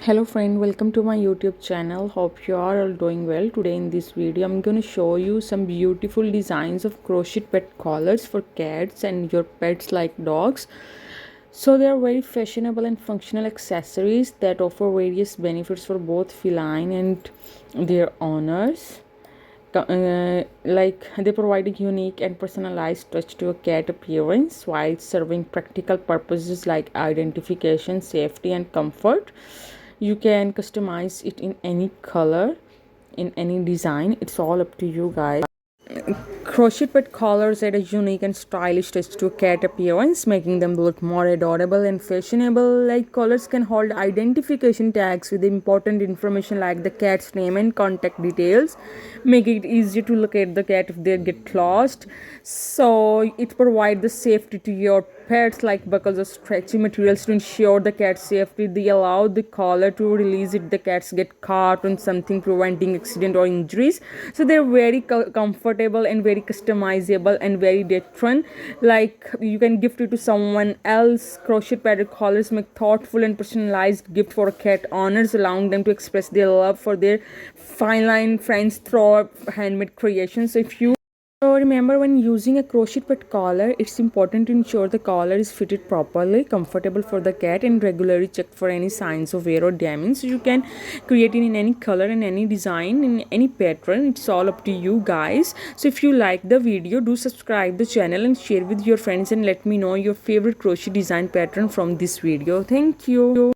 Hello friend, welcome to my YouTube channel. Hope you are all doing well. Today in this video I'm going to show you some beautiful designs of crochet pet collars for cats and your pets like dogs. So they are very fashionable and functional accessories that offer various benefits for both feline and their owners. Like they provide a unique and personalized touch to a cat appearance while serving practical purposes like identification, safety and comfort. You can customize it in any color, in any design. It's all up to you guys. Crochet pet collars add a unique and stylish touch to a cat appearance, making them look more adorable and fashionable. Like collars can hold identification tags with important information like the cat's name and contact details, making it easier to locate the cat if they get lost. So it provides the safety to your pets like buckles or stretchy materials to ensure the cat's safety. They allow the collar to release if the cats get caught on something, preventing accident or injuries. So they're very comfortable and very customizable and very different. Like you can gift it to someone else. Crochet padded collars make thoughtful and personalized gift for cat owners, allowing them to express their love for their feline friends through handmade creations. So remember, when using a crochet pet collar, it's important to ensure the collar is fitted properly, comfortable for the cat, and regularly checked for any signs of wear or damage. So you can create it in any color and any design, in any pattern. It's all up to you guys. So if you like the video, do subscribe the channel and share with your friends and let me know your favorite crochet design pattern from this video. Thank you.